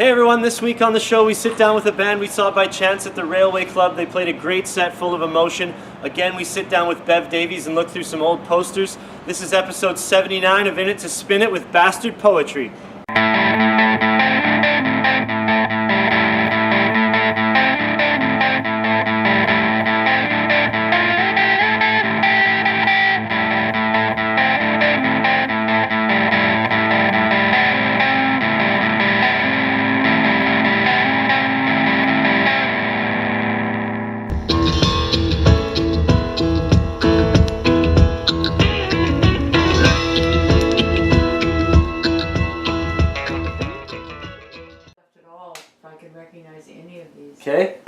Hey everyone, this week on the show we sit down with a band we saw by chance at the Railway Club. They played a great set full of emotion. Again, we sit down with Bev Davies and look through some old posters. This is episode 79 of In It to Spin It with Bastard Poetry.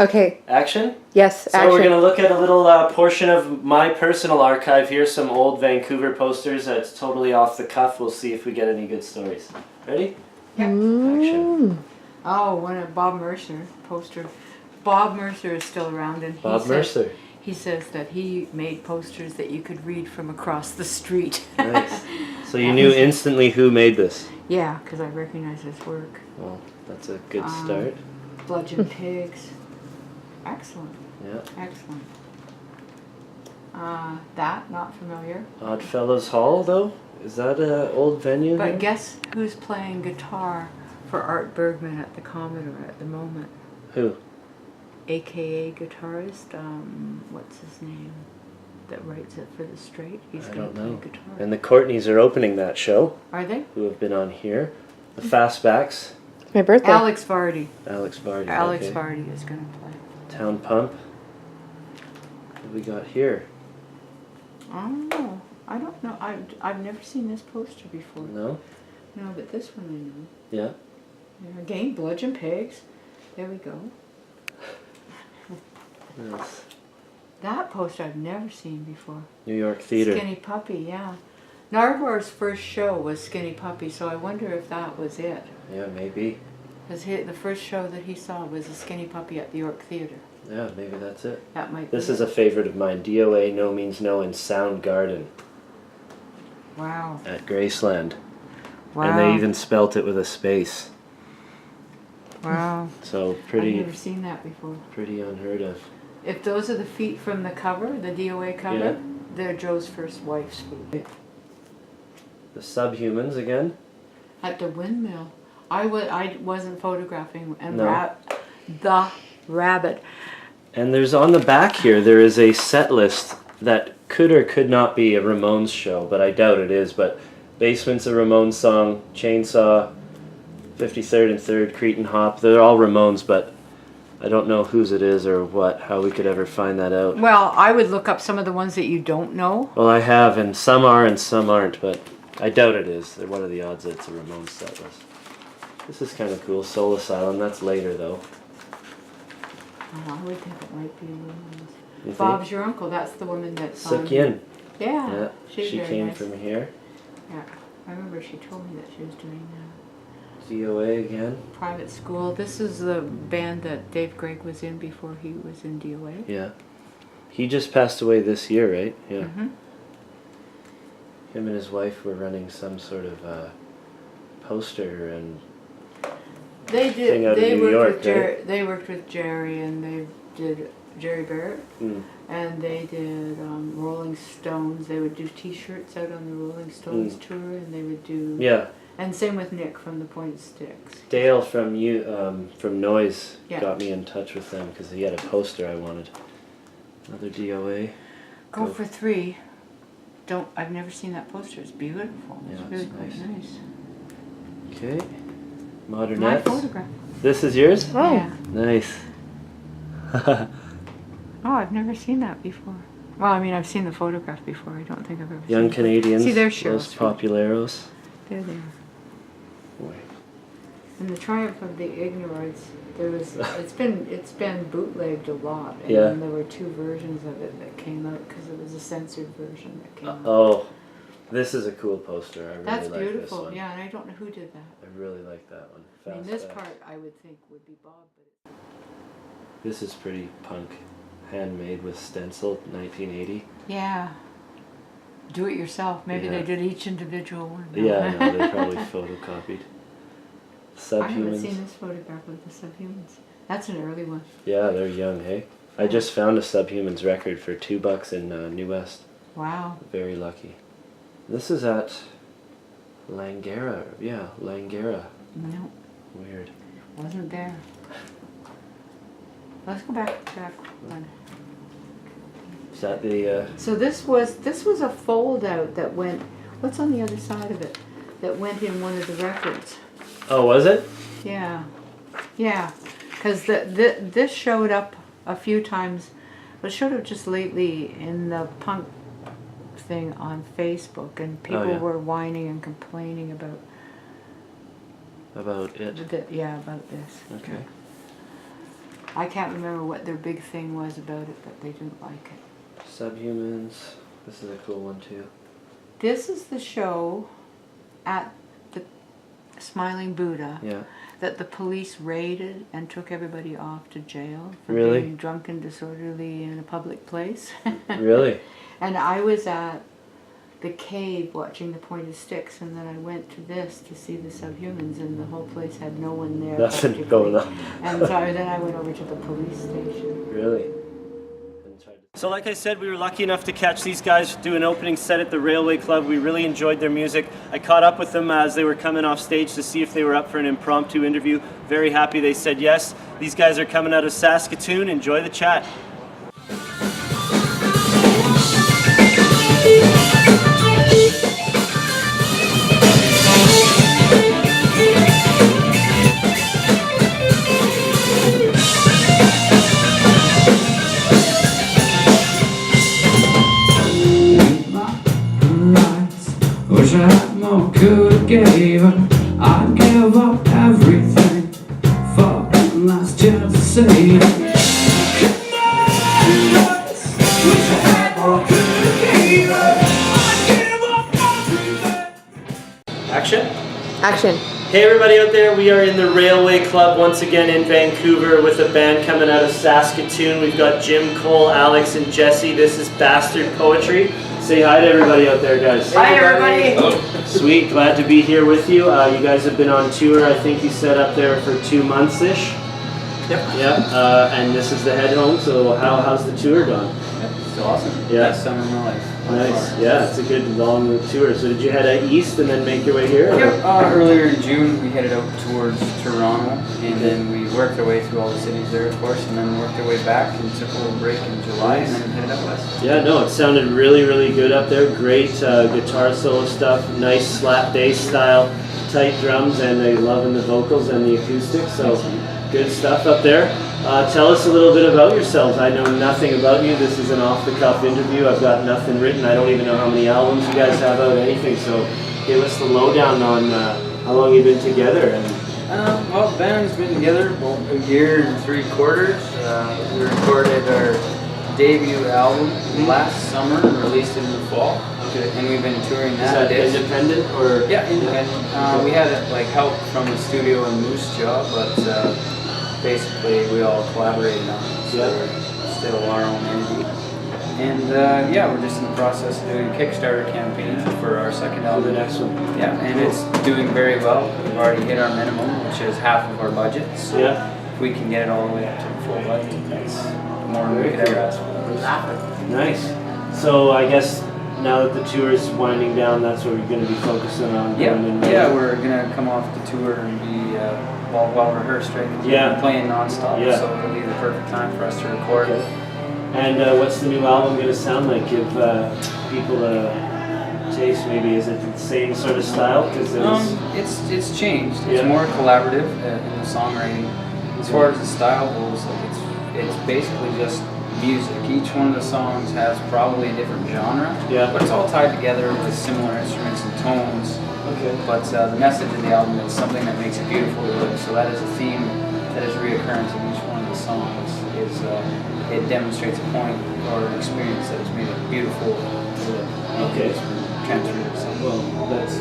Okay. Action? Yes, so action. We're going to look at a little portion of my personal archive here, some old Vancouver posters that's totally off the cuff. We'll see if we get any good stories. Ready? Yeah. Action. Oh, one of Bob Mercer poster. Bob Mercer is still around, and he says that he made posters that you could read from across the street. Nice. So you knew instantly who made this? Yeah, because I recognize his work. Well, that's a good start. Bludgeon Pigs. Excellent. Yeah. Excellent. That, not familiar. Oddfellows Hall, though? Is that an old venue? But here? guess who's playing guitar for Art Bergman at the Commodore at the moment? Who? AKA guitarist, what's his name? That writes it for the Straight. He's going to play guitar. And the Courtneys are opening that show. Are they? Who have been on here. The Fastbacks. My birthday. Alex Vardy. Alex Vardy. Alex okay. Vardy is going to play. Town Pump. What have we got here? Oh, I don't know. I've never seen this poster before. No? No, but this one I know. Yeah. Yeah, again, Bludgeon Pigs. There we go. Nice. That poster I've never seen before. New York Theatre. Skinny Puppy, yeah. Nardwar's first show was Skinny Puppy, so I wonder if that was it. Yeah, maybe. Because the first show that he saw was a Skinny Puppy at the York Theatre. Yeah, maybe that's it. That might be This is a favorite of mine. DOA No Means No in Soundgarden. Wow. At Graceland. Wow. And they even spelt it with a space. Wow. So I've pretty never seen that before. pretty unheard of. If those are the feet from the cover, the DOA cover, Yeah. they're Joe's first wife's feet. The Subhumans again. At the windmill. I wasn't photographing, and No. the rabbit. And there's on the back here, there is a set list that could or could not be a Ramones show, but I doubt it is. But Basement's a Ramones song, Chainsaw, 53rd and 3rd, Cretin Hop, they're all Ramones, but I don't know whose it is or how we could ever find that out. Well, I would look up some of the ones that you don't know. Well, I have, and some are and some aren't, but I doubt it is. What are the odds that it's a Ramones set list? This is kind of cool. Soul Asylum, that's later though. Oh, I would think it might be Ramones. You Bob's think? your uncle, that's the woman that's Suk Yin. Yeah, Yeah, she's she very came nice. from here. Yeah, I remember she told me that she was doing that. DOA again. Private School. This is the band that Dave Gregg was in before he was in DOA. Yeah. He just passed away this year, right? Yeah. Mm-hmm. Him and his wife were running some sort of poster and They thing did. out of They New worked York, with Jerry. They worked with Jerry, and they did Jerry Barrett, and they did Rolling Stones. They would do T-shirts out on the Rolling Stones tour, and they would do. Yeah. And same with Nick from the Pointed Sticks. Dale from Noise Yeah. got me in touch with them because he had a poster I wanted. Another DOA. Go for 3. I've never seen that poster. It's beautiful. Yeah, It's really it's quite nice. Okay. Modernettes. My photograph. This is yours? Oh. Yeah. Nice. Oh, I've never seen that before. Well, I mean, I've seen the photograph before. I don't think I've ever Young seen Canadians. See, there's Los Cheryl Street. Populeros. There they are. Boy. And the Triumph of the Ignoroids, it's been bootlegged a lot, and Yeah. then there were 2 versions of it that came out because it was a censored version that came out. Oh, this is a cool poster. I really That's like beautiful, this one. yeah, and I don't know who did that. I really like that one. I mean, this Fastback. part I would think would be Bob, but This is pretty punk. Handmade with stencil, 1980. yeah. Do it yourself. Maybe Yeah. they did each individual one. Yeah, no, they probably photocopied. Subhumans. I haven't seen this photograph of the Subhumans. That's an early one. Yeah, they're young, hey? I just found a Subhumans record for $2 in New West. Wow. Very lucky. This is at Langara. Yeah, Langara. No. Weird. Wasn't there. Let's go back one. Is that the... So this was a fold out that went, what's on the other side of it? That went in one of the records. Oh, was it? Yeah. Yeah. Because this showed up a few times, but it showed up just lately in the punk thing on Facebook, and people were whining and complaining about it. About this. Okay. I can't remember what their big thing was about it, but they didn't like it. Subhumans. This is a cool one too. This is the show at the Smiling Buddha that the police raided and took everybody off to jail for being drunk and disorderly in a public place. Really? And I was at the cave watching the Pointed Sticks, and then I went to this to see the Subhumans, and the whole place had no one there. Nothing going on. And so then I went over to the police station. Really? So like I said, we were lucky enough to catch these guys do an opening set at the Railway Club. We really enjoyed their music. I caught up with them as they were coming off stage to see if they were up for an impromptu interview. Very happy they said yes. These guys are coming out of Saskatoon. Enjoy the chat. Wish I had more could gave her. I'd give up everything for one last chance to say come on, wish I had more could gave her. I'd give up everything. Action? Action. Hey everybody out there, we are in the Railway Club once again in Vancouver with a band coming out of Saskatoon. We've got Jim, Cole, Alex, and Jesse. This is Bastard Poetry. Say hi to everybody out there, guys. Hi everybody! Sweet, glad to be here with you. You guys have been on tour, I think you set up there for 2 months-ish. Yep. Yeah, and this is the head home, so how's the tour gone? It's awesome. Yeah. Best summer of my life. Nice, yeah, it's a good long tour. So did you head east and then make your way here? Yep. Earlier in June we headed out towards Toronto, and then we worked our way through all the cities there, of course, and then worked our way back and took a little break in July, and then headed up west. Yeah, no, it sounded really, really good up there. Great guitar solo stuff, nice slap bass style, tight drums, and they loving the vocals and the acoustics, so good stuff up there. Tell us a little bit about yourselves. I know nothing about you. This is an off-the-cuff interview. I've got nothing written. I don't even know how many albums you guys have out, anything, so give us the lowdown on how long you've been together. Well, the band's been together about a year and 3/4. We recorded our debut album last summer and released it in the fall. Okay. And we've been touring Is that. that independent or? Yeah, independent. We had help from the studio and Moose job, but basically we all collaborated on it. So we're still our own entity. And we're just in the process of doing a Kickstarter campaign for our second album. The next one. Yeah, and it's doing very well. We've already hit our minimum, which is half of our budget. So if we can get it all the way up to the full budget, that's more than we could ever ask for. Nice. So I guess now that the tour is winding down, that's what we're going to be focusing on. Yeah, we're going to come off the tour and be well rehearsed, right? We've been playing nonstop, so it'll be the perfect time for us to record. Okay. And what's the new album going to sound like? Give people a taste, maybe. Is it the same sort of style? It's changed. It's more collaborative in the songwriting. As far as the style goes, it's basically just music. Each one of the songs has probably a different genre, but it's all tied together with similar instruments and tones. Okay. But the message of the album is something that makes it beautiful to live. So that is a theme that is reoccurring in each one of the songs. It demonstrates a point or an experience that has made it beautiful to live. Okay. Well, that's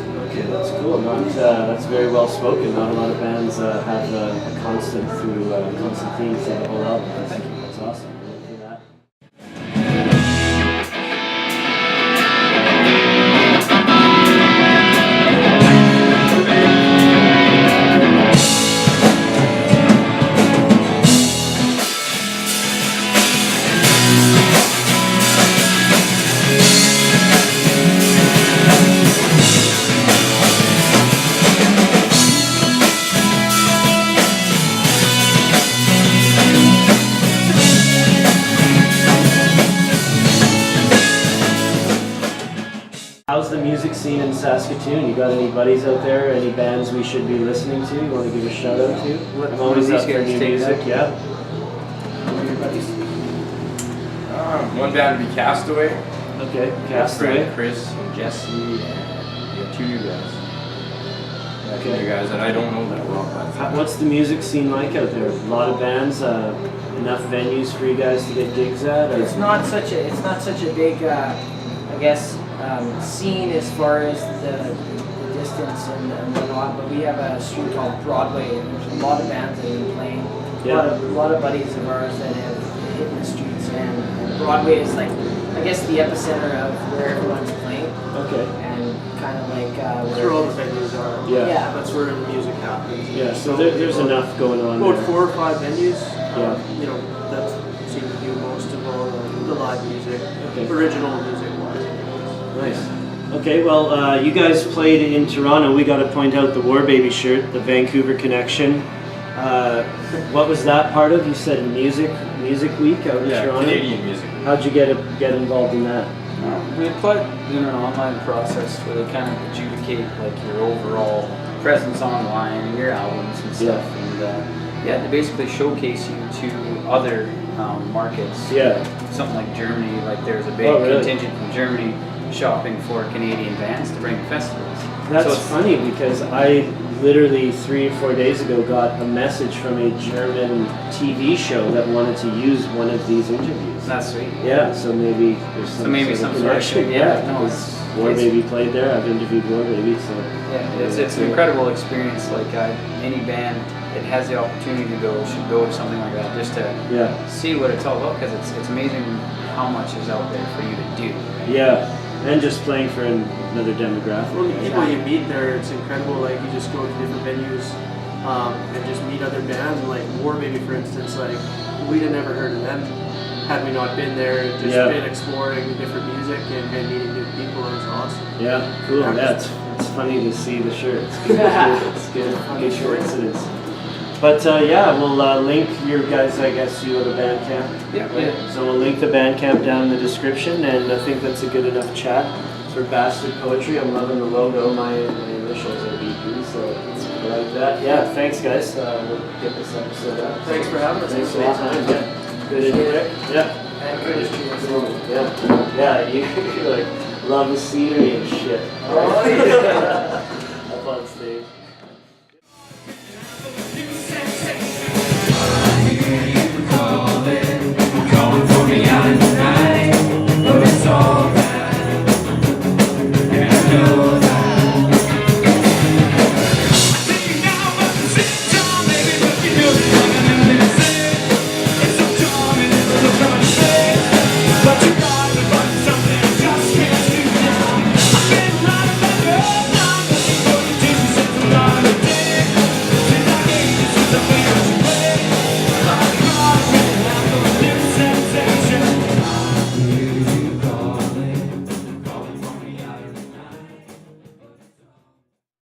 cool. That's very well spoken. Not a lot of bands have a constant theme through the whole album. That's awesome. How's the music scene in Saskatoon? You got any buddies out there? Any bands we should be listening to? You want to give a shout out to? I'm always up for new music. Yeah. One band would be Castaway. Okay, Castaway. Chris and Jesse, and we have 2 new guys. Okay. New guys that I don't know that well. What's the music scene like out there? A lot of bands, enough venues for you guys to get gigs at? Or? It's not such a big I guess scene as far as the distance and whatnot. But we have a street called Broadway, and there's a lot of bands that have been playing. Yeah. A lot of buddies of ours that have hit the streets, and Broadway is like, I guess, the epicenter of where everyone's playing. Okay. And kind of like where all the venues are. Yeah. That's where the music happens. Yeah. So there's enough going on. About there. 4 or 5 venues. Yeah. You know, that seem to do most of all the live music, original music wise. Nice. Okay, well, you guys played in Toronto. We got to point out the War Baby shirt, the Vancouver connection. What was that part of? You said music week out in Toronto. Canadian music. How'd you get involved in that? We applied in an online process where they kind of adjudicate like your overall presence online and your albums and stuff, and they basically showcase you to other markets. Yeah. Something like Germany, like there's a big contingent from Germany shopping for Canadian bands to bring to festivals. That's funny because I literally 3 or 4 days ago got a message from a German TV show that wanted to use one of these interviews. That's sweet. Yeah, so maybe there's some, some connection. Sort of, because War Baby played there. I've interviewed War Baby, so it's an incredible experience. Like any band that has the opportunity to go should go to something like that just to see what it's all about, because it's amazing how much is out there for you to do. Yeah. And just playing for another demographic. Well, the people you meet there, it's incredible. Like, you just go to different venues and just meet other bands. And like War Baby, for instance, like we'd have never heard of them had we not been there and just been exploring different music and meeting new people. It was awesome. Yeah, cool. Yeah, it's funny to see the shirt. It's good. It's good. Good coincidence. But we'll link your guys. I guess you have a Bandcamp. Yeah. So we'll link the Bandcamp down in the description, and I think that's a good enough chat for Bastard Poetry. I'm loving the logo. My initials are BP, so I like that. Yeah, thanks guys. We'll get this episode out. Thanks for having us. Thanks for your time. Yeah. Good in there. Yeah. And Curtis cheers. Yeah. You like love the scenery and shit. Oh yeah. Up on stage.